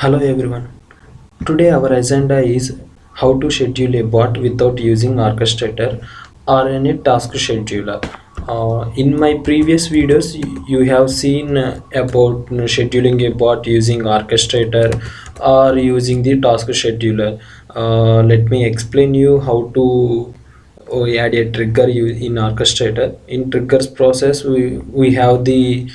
Hello everyone. Today our agenda is how to schedule a bot without using orchestrator or any task scheduler. In my previous videos, you have seen about scheduling a bot using orchestrator or using the task scheduler. Let me explain you how to add a trigger in orchestrator. In triggers process, we have the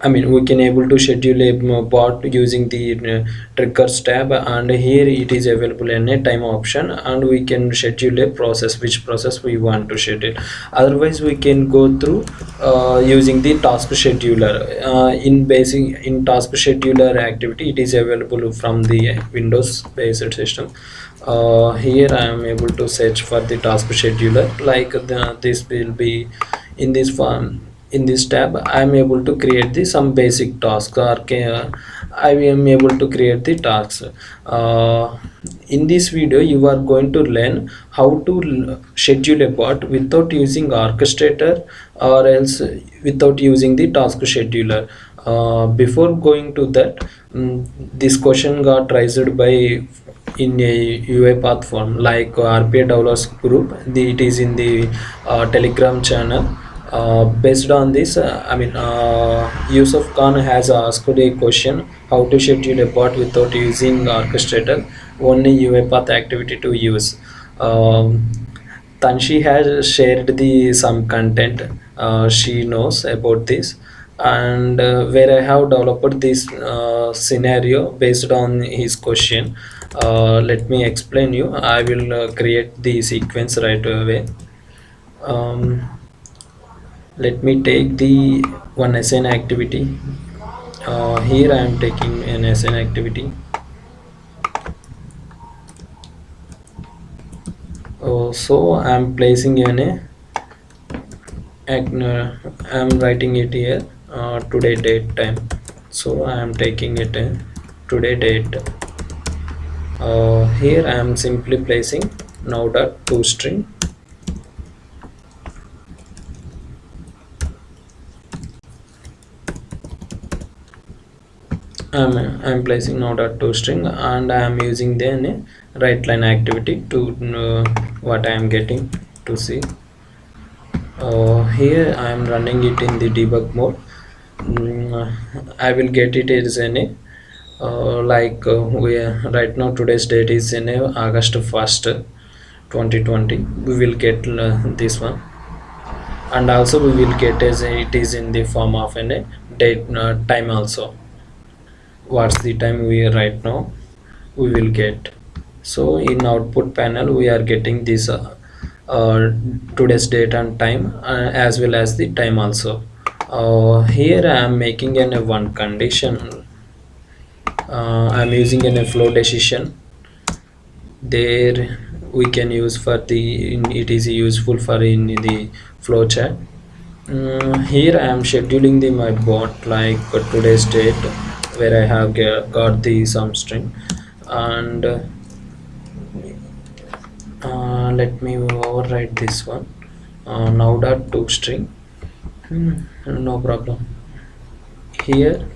we can able to schedule a bot using the triggers tab, and here it is available in a time option, and we can schedule a process which process we want to schedule. Otherwise we can go through using the task scheduler. In task scheduler activity, it is available from the Windows based system. Here I am able to search for the task scheduler, like this will be in this form. In this tab I am able to create the some basic task, or I am able to create the tasks. In this video you are going to learn how to schedule a bot without using orchestrator or else without using the task scheduler. Before going to that, this question got raised by in a UiPath form, like RPA developers group. It is in the Telegram channel. Based on this, Yusuf Khan has asked a question: how to schedule a bot without using orchestrator, only UiPath activity to use. Tanshi has shared the some content she knows about this, and where I have developed this scenario based on his question. Let me explain you. I will create the sequence right away. Um, Let me take the one assign activity. Here I am taking an assign activity. So I am placing in a I am writing it here, today date time. So I am taking it in today date. Here I am simply placing now.toString. I'm placing now.toString, and I am using then a write line activity to what I am getting to see. Here I am running it in the debug mode. I will get it as in we right now today's date is in August 1st 2020. We will get this one, and also we will get as it is in the form of a date time also. What's the time we are right now, we will get. So in output panel we are getting this today's date and time, as well as the time also. Here I am making a one condition. I am using a flow decision. There we can use for the it is useful for in the flow chart. Here I am scheduling the my bot like today's date, where I have got the some string, and let me overwrite this one. Now.toString. No problem. Here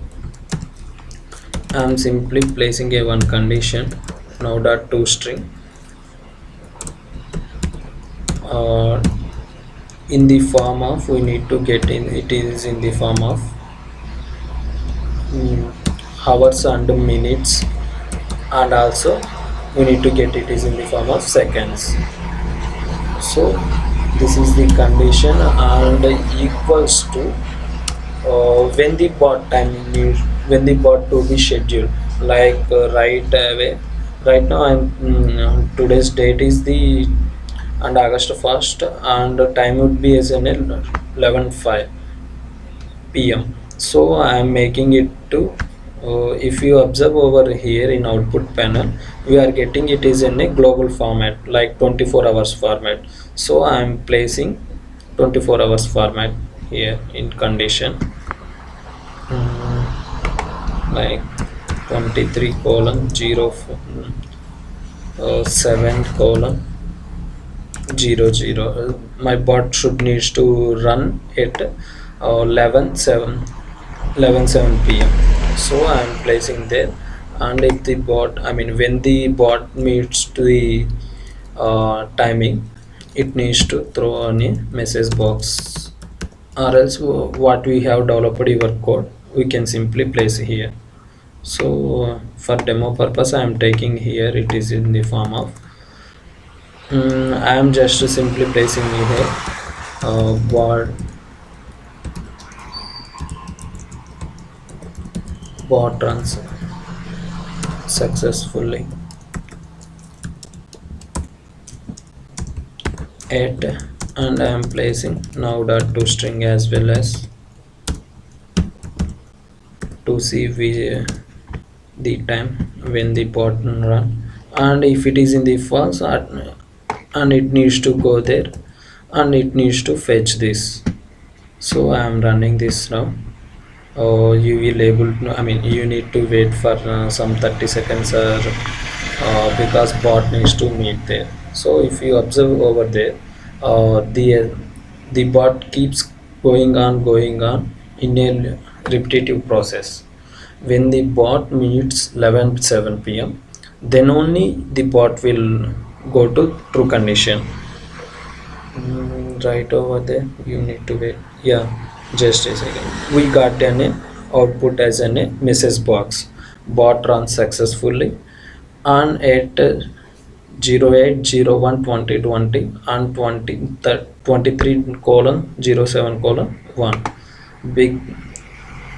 I am simply placing a one condition, now.toString. In the form of, we need to get in, it is in the form of hours and minutes, and also we need to get it is in the form of seconds. So this is the condition, and equals to when the bot time is, when the bot to be scheduled, like right away. Right now today's date is the and August 1st, and the time would be as an 11:05 p.m. So I am making it to if you observe over here in output panel, we are getting it is in a global format, like 24 hours format. So I am placing 24 hours format here in condition, like 23 colon 7 colon 00. My bot should needs to run at 11 7 p.m. So I am placing there, and if the bot, I mean when the bot meets to the timing, it needs to throw on a message box, or else what we have developed your code we can simply place here. So for demo purpose I am taking here, it is in the form of I am just simply placing here bot runs successfully at, and I am placing now.toString as well as to see the time when the bot run, and if it is in the false, and it needs to go there and it needs to fetch this. So I am running this now. You will able to, I mean you need to wait for some 30 seconds, or because bot needs to meet there. So if you observe over there, the bot keeps going on in a repetitive process. When the bot meets 11:07 p.m., then only the bot will go to true condition. Right over there you need to wait, yeah, just a second. We got an output as a message box, bot runs successfully, and at 08012020 and 23:07:1 big,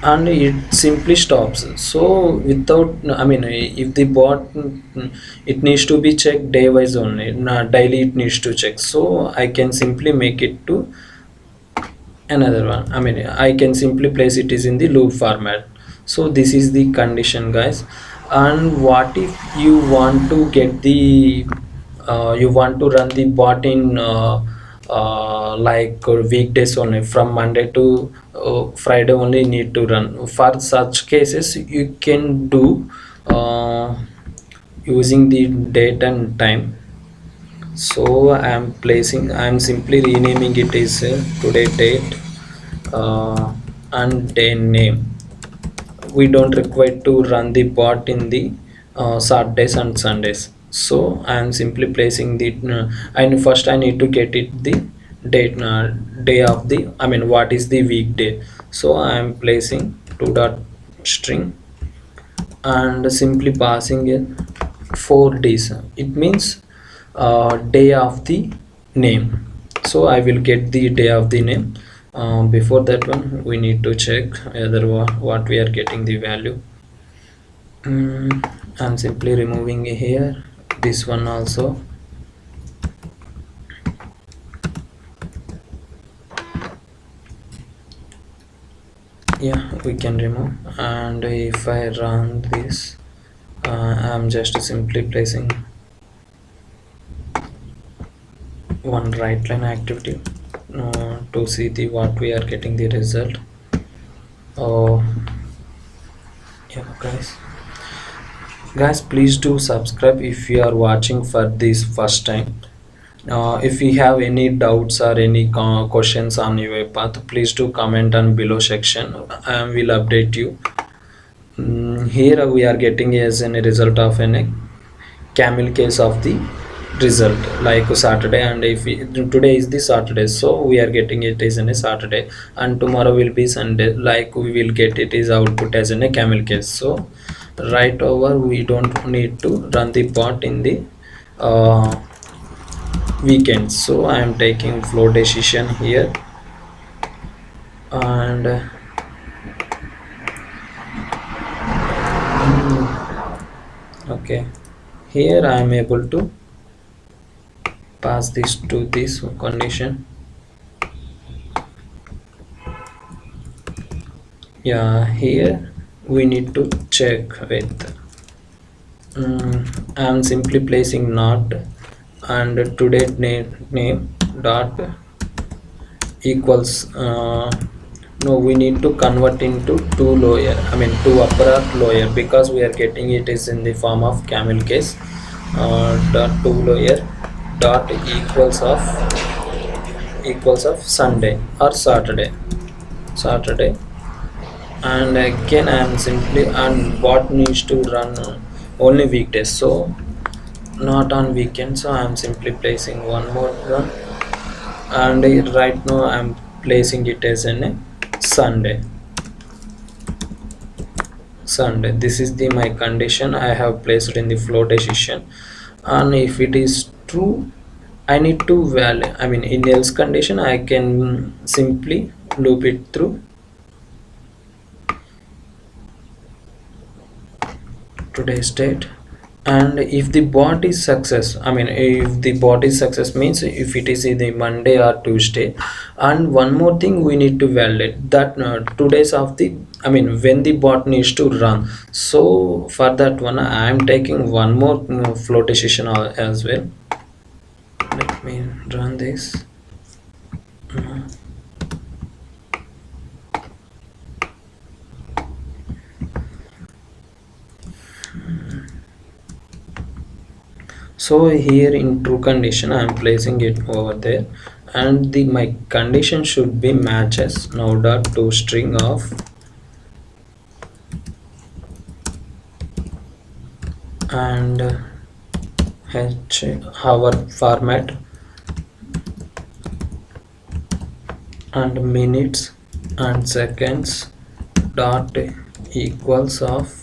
and it simply stops. So without, I mean if the bot, it needs to be checked day wise only, not daily it needs to check. So I can simply make it to another one, I mean I can simply place it is in the loop format. So this is the condition, guys. And what if you want to get the you want to run the bot in like weekdays only, from Monday to Friday only need to run. For such cases you can do using the date and time. So I am simply renaming it as today date and day name. We don't require to run the bot in the Saturdays and Sundays. So I am simply placing the and first I need to get it the date, day of the, I mean what is the weekday. So I am placing to.string and simply passing in 4 days. It means day of the name. So I will get the day of the name. Before that one we need to check whether what we are getting the value. I'm simply removing here this one also. Yeah, we can remove. And if I run this, I'm just simply placing one right line activity to see the what we are getting the result. Oh yeah, guys, please do subscribe if you are watching for this first time. If you have any doubts or any questions on your path, please do comment on below section. I will update you. Here we are getting as a result of a camel case of the result, like Saturday, and if today is the Saturday, so we are getting it as in a Saturday, and tomorrow will be Sunday, like we will get it is output as in a camel case. So right over we don't need to run the bot in the weekend. So I am taking flow decision here, and okay, here I am able to pass this to this condition. Yeah, here we need to check with I am simply placing not, and today name dot equals no, we need to convert into two lower, I mean two upper or lower, because we are getting it is in the form of camel case. Dot two lower dot equals of Sunday or Saturday. and again I am simply, and bot needs to run only weekdays, so not on weekends, so I am simply placing one more run, and right now I am placing it as an Sunday. This is the my condition I have placed in the flow decision, and if it is true I need to value, I mean in else condition I can simply loop it through today's date. And if the bot is success, I mean if the bot is success means if it is either Monday or Tuesday. And one more thing we need to validate that today's of the, I mean when the bot needs to run. So for that one I am taking one more flow decision as well. Let me run this. So here in true condition I am placing it over there, and the my condition should be matches now dot to string of, and h our format, and minutes and seconds dot equals of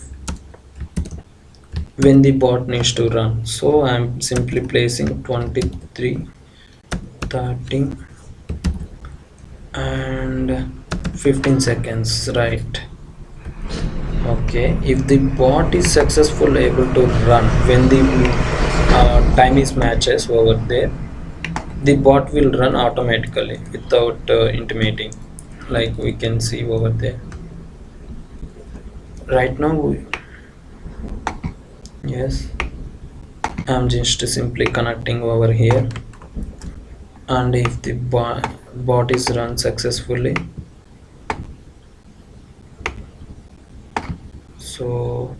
when the bot needs to run. So I am simply placing 23, 30 and 15 seconds, right? Okay, if the bot is successful able to run when the time is matches over there, the bot will run automatically without intimating, like we can see over there right now. Yes, I'm just simply connecting over here, and if the bot is run successfully, so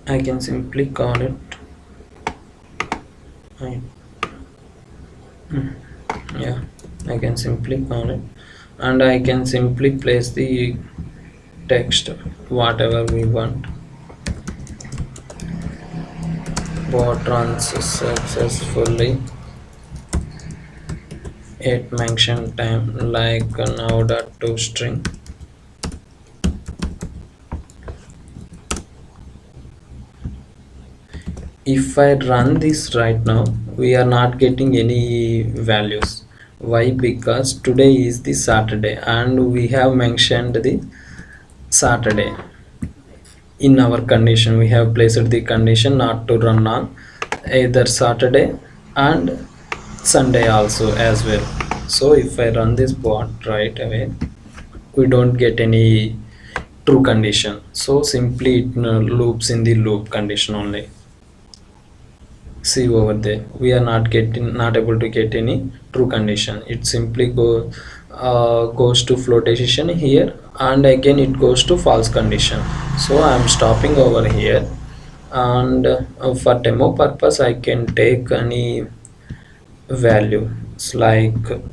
I can simply call it. Yeah, I can simply call it, and I can simply place the text whatever we want. Bot runs successfully at mention time, like now dot to string. If I run this right now, we are not getting any values. Why? Because today is the Saturday and we have mentioned the Saturday in our condition. We have placed the condition not to run on either Saturday and Sunday also as well. So if I run this bot right away, we don't get any true condition, so simply it loops in the loop condition only. See over there, we are not able to get any true condition. It simply goes to flow decision here, and again it goes to false condition. So I am stopping over here, and for demo purpose I can take any value. It's like when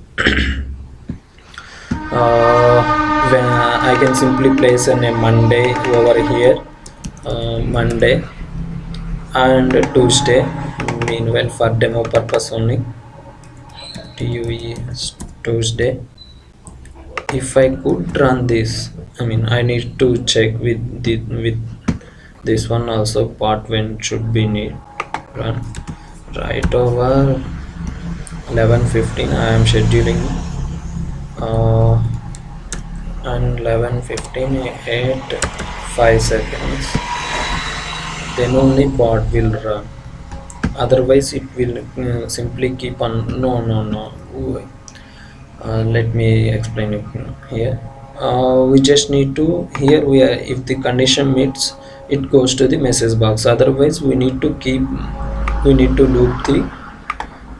I can simply place a Monday over here, Monday and Tuesday. Meanwhile, for demo purpose only, TUE Tuesday. If I could run this, I mean I need to check with this one also, part when should be need run. Right over 11:15 I am scheduling, and 11:15 at 5 seconds, then only bot will run. Otherwise it will simply keep on. No. Let me explain it here. We just need to, here we are, if the condition meets it goes to the message box, otherwise we need to loop the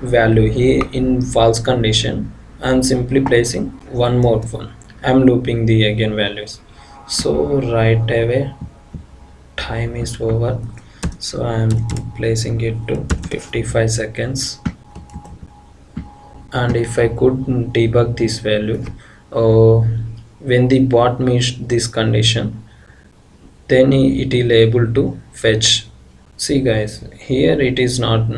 value. Here in false condition I'm simply placing one more one, I'm looping the again values. So right away time is over, so I am placing it to 55 seconds. And if I could debug this value, when the bot meets this condition, then it will able to fetch. See guys, here it is not,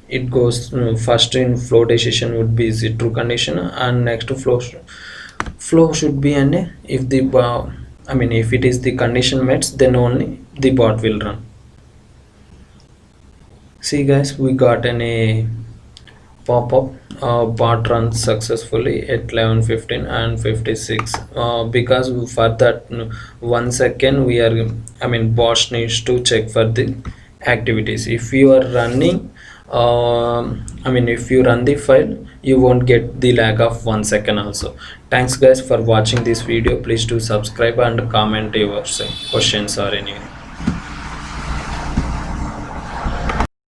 it goes first in flow decision would be the true condition, and next to flow should be an if the I mean if it is the condition met, then only the bot will run. See guys, we got a pop-up, bot runs successfully at 11:15 and 56, because for that 1 second we are, I mean bot needs to check for the activities. If you are running, I mean if you run the file, you won't get the lag of 1 second also. Thanks guys for watching this video. Please do subscribe and comment your questions or anything.